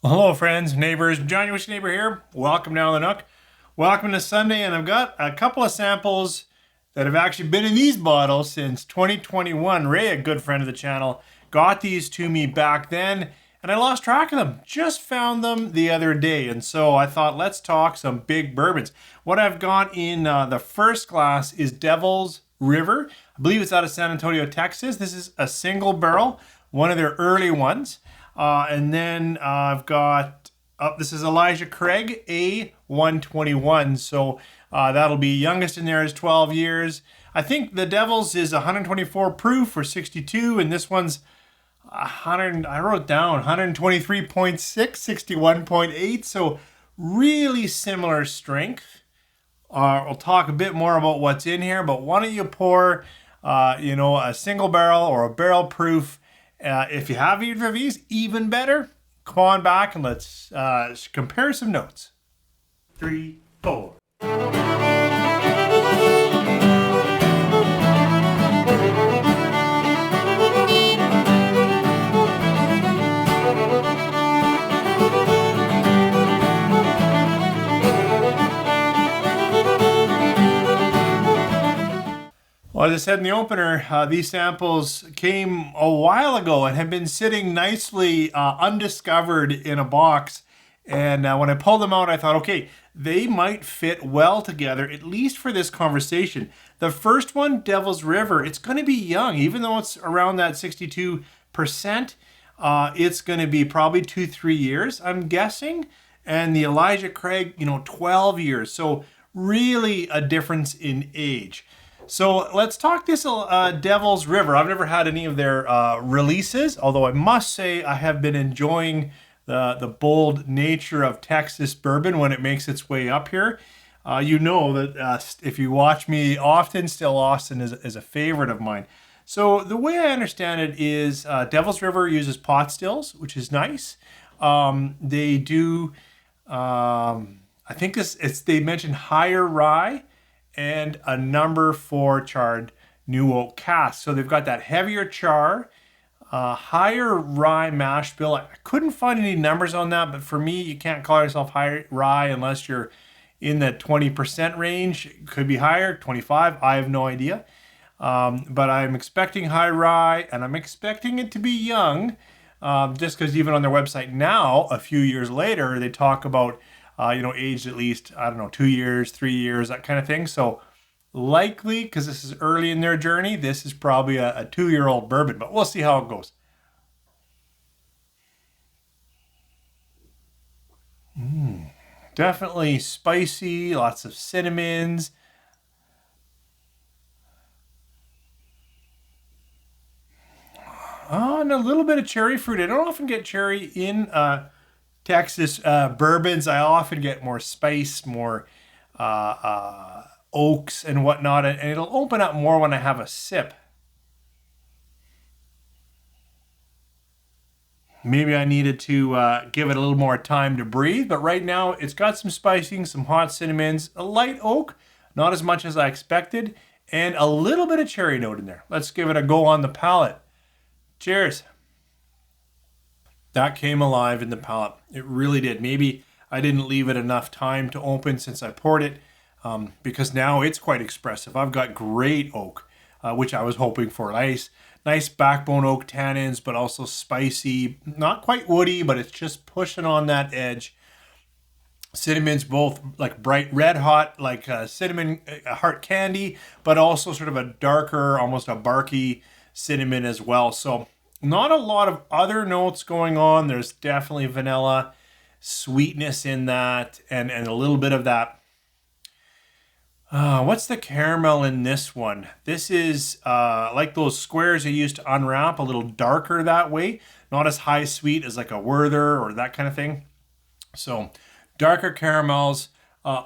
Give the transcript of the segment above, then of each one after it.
Hello, friends, neighbors. John, your neighbor here. Welcome down the Nook. Welcome to Sunday, and I've got a couple of samples that have actually been in these bottles since 2021. Ray, a good friend of the channel, got these to me back then, and I lost track of them. Just found them the other day, and so I thought, let's talk some big bourbons. What I've got in the first glass is Devil's River. I believe it's out of San Antonio, Texas. This is a single barrel, one of their early ones. And then I've got, this is Elijah Craig, A121. So that'll be youngest in there is 12 years. I think the Devil's is 124 proof for 62, and this one's 100, I wrote down 123.6, 61.8. So really similar strength. We'll talk a bit more about what's in here, but why don't you pour, a single barrel or a barrel proof. If you have either of these, even better. Come on back and let's compare some notes. 3, 4. Well, as I said in the opener, these samples came a while ago and have been sitting nicely undiscovered in a box. And when I pulled them out, I thought, okay, they might fit well together, at least for this conversation. The first one, Devil's River, it's going to be young, even though it's around that 62%. It's going to be probably 2-3 years, I'm guessing. And the Elijah Craig, 12 years. So really a difference in age. So let's talk this Devil's River. I've never had any of their releases, although I must say I have been enjoying the bold nature of Texas bourbon when it makes its way up here. You know that if you watch me often, Still Austin is a favorite of mine. So the way I understand it is Devil's River uses pot stills, which is nice. They do, I think they mentioned higher rye and a number 4 charred new oak cask. So they've got that heavier char, higher rye mash bill. I couldn't find any numbers on that, but for me, you can't call yourself high rye unless you're in the 20% range. It could be higher, 25, I have no idea. But I'm expecting high rye, and I'm expecting it to be young, just because even on their website now, a few years later, they talk about aged at least, 2 years, 3 years, that kind of thing. So likely, because this is early in their journey, this is probably a 2-year-old bourbon, but we'll see how it goes. Definitely spicy, lots of cinnamons. Oh, and a little bit of cherry fruit. I don't often get cherry in Texas bourbons. I often get more spice, more oaks and whatnot, and it'll open up more when I have a sip. Maybe I needed to give it a little more time to breathe, but right now it's got some spicing, some hot cinnamons, a light oak, not as much as I expected, and a little bit of cherry note in there. Let's give it a go on the palate. Cheers. That came alive in the palate. It really did. Maybe I didn't leave it enough time to open since I poured it, because now it's quite expressive. I've got great oak, which I was hoping for. Nice backbone oak tannins, but also spicy. Not quite woody, but it's just pushing on that edge. Cinnamon's both like bright red hot, like cinnamon heart candy, but also sort of a darker, almost a barky cinnamon as well. So not a lot of other notes going on. There's definitely vanilla sweetness in that, and a little bit of that. What's the caramel in this one? This is like those squares you used to unwrap, a little darker that way. Not as high sweet as like a Werther or that kind of thing. So darker caramels,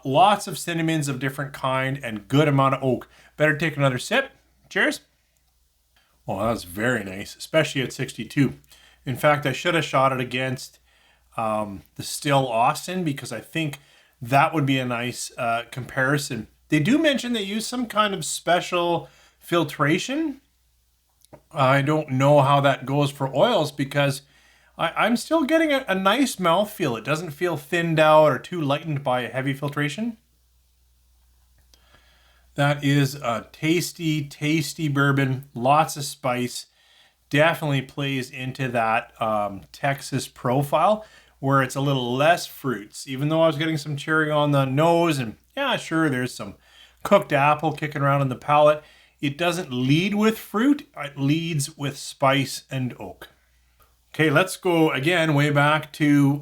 lots of cinnamons of different kind, and good amount of oak. Better take another sip. Cheers. Well, that was very nice, especially at 62. In fact, I should have shot it against the Still Austin, because I think that would be a nice comparison. They do mention they use some kind of special filtration. I don't know how that goes for oils, because I'm still getting a nice mouthfeel. It doesn't feel thinned out or too lightened by a heavy filtration. That is a tasty, tasty bourbon. Lots of spice. Definitely plays into that Texas profile where it's a little less fruits. Even though I was getting some cherry on the nose, and yeah, sure, there's some cooked apple kicking around in the palate. It doesn't lead with fruit. It leads with spice and oak. Okay, let's go again way back to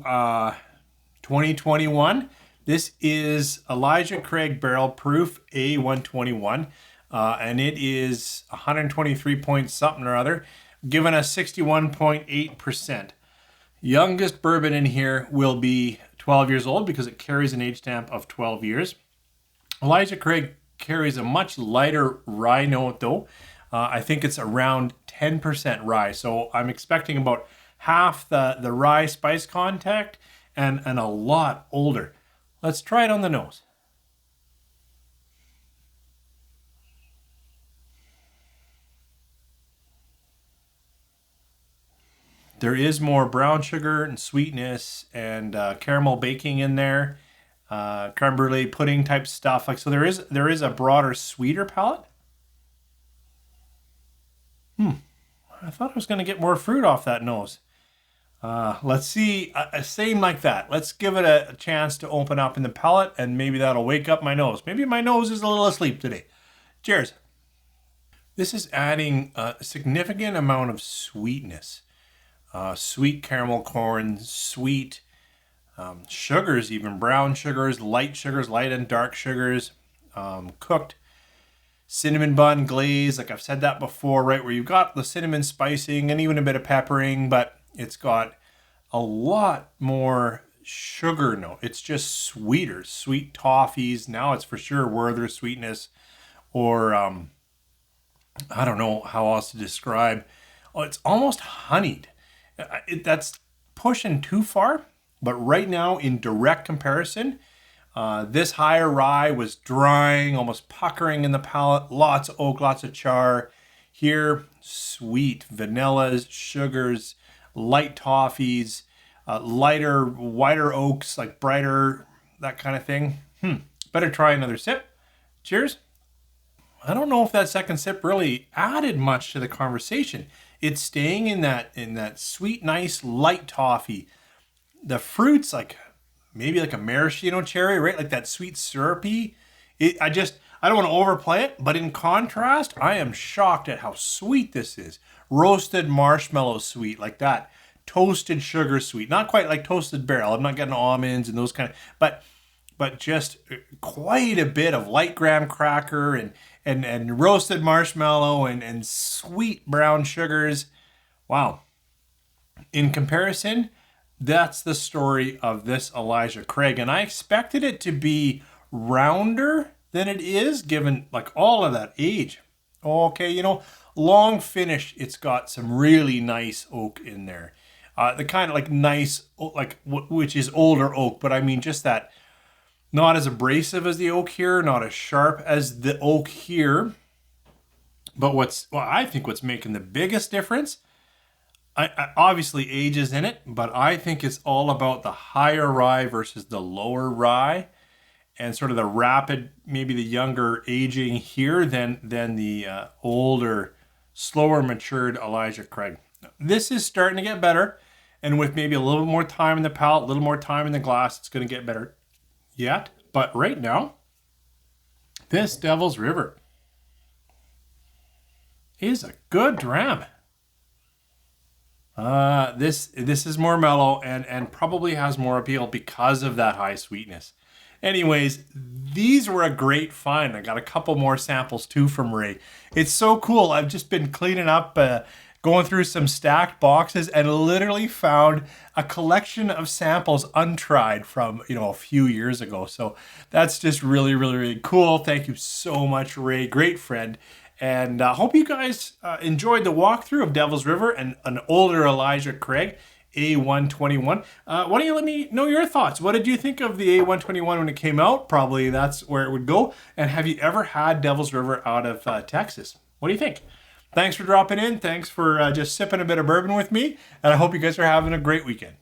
2021. This is Elijah Craig Barrel Proof A121, and it is 123 point something or other, giving us 61.8%. Youngest bourbon in here will be 12 years old because it carries an age stamp of 12 years. Elijah Craig carries a much lighter rye note though. I think it's around 10% rye, so I'm expecting about half the rye spice content and a lot older. Let's try it on the nose. There is more brown sugar and sweetness and caramel baking in there, creme brulee pudding type stuff. Like so, there is a broader, sweeter palate. I thought I was going to get more fruit off that nose. Let's see, same like that. Let's give it a chance to open up in the palate, and maybe that'll wake up my nose. Maybe my nose is a little asleep today. Cheers. This is adding a significant amount of sweetness. Sweet caramel corn, sweet sugars, even brown sugars, light and dark sugars, cooked cinnamon bun glaze, like I've said that before, right? Where you've got the cinnamon spicing and even a bit of peppering, but it's got a lot more sugar note. It's just sweeter, sweet toffees. Now it's for sure Werther sweetness, or I don't know how else to describe. Oh, it's almost honeyed. That's pushing too far, but right now in direct comparison, this higher rye was drying, almost puckering in the palate. Lots of oak, lots of char. Here, sweet vanillas, sugars, light toffees, lighter, whiter oaks, like brighter, that kind of thing. Better try another sip. Cheers. I don't know if that second sip really added much to the conversation. It's staying in that sweet, nice, light toffee. The fruits, like maybe like a maraschino cherry, right? Like that sweet syrupy. I don't want to overplay it, but in contrast, I am shocked at how sweet this is. Roasted marshmallow sweet, like that. Toasted sugar sweet. Not quite like toasted barrel. I'm not getting almonds and those kind of, but just quite a bit of light graham cracker and roasted marshmallow and sweet brown sugars. Wow. In comparison, that's the story of this Elijah Craig. And I expected it to be rounder than it is, given like all of that age. Okay, long finish, it's got some really nice oak in there. The kind of like nice, like which is older oak, but I mean just that, not as abrasive as the oak here, not as sharp as the oak here. But I think what's making the biggest difference, I obviously age is in it, but I think it's all about the higher rye versus the lower rye, and sort of the rapid, maybe the younger aging here than the older, slower matured Elijah Craig. This is starting to get better, and with maybe a little bit more time in the palate, a little more time in the glass, it's going to get better yet. But right now, this Devil's River is a good dram. This is more mellow and probably has more appeal because of that high sweetness. Anyways, these were a great find. I got a couple more samples too from Ray. It's so cool. I've just been cleaning up, going through some stacked boxes, and literally found a collection of samples untried from a few years ago. So that's just really, really, really cool. Thank you so much, Ray. Great friend. And I hope you guys enjoyed the walkthrough of Devil's River and an older Elijah Craig A121. Why don't you let me know your thoughts? What did you think of the A121 when it came out? Probably that's where it would go. And have you ever had Devil's River out of Texas? What do you think? Thanks for dropping in. Thanks for just sipping a bit of bourbon with me. And I hope you guys are having a great weekend.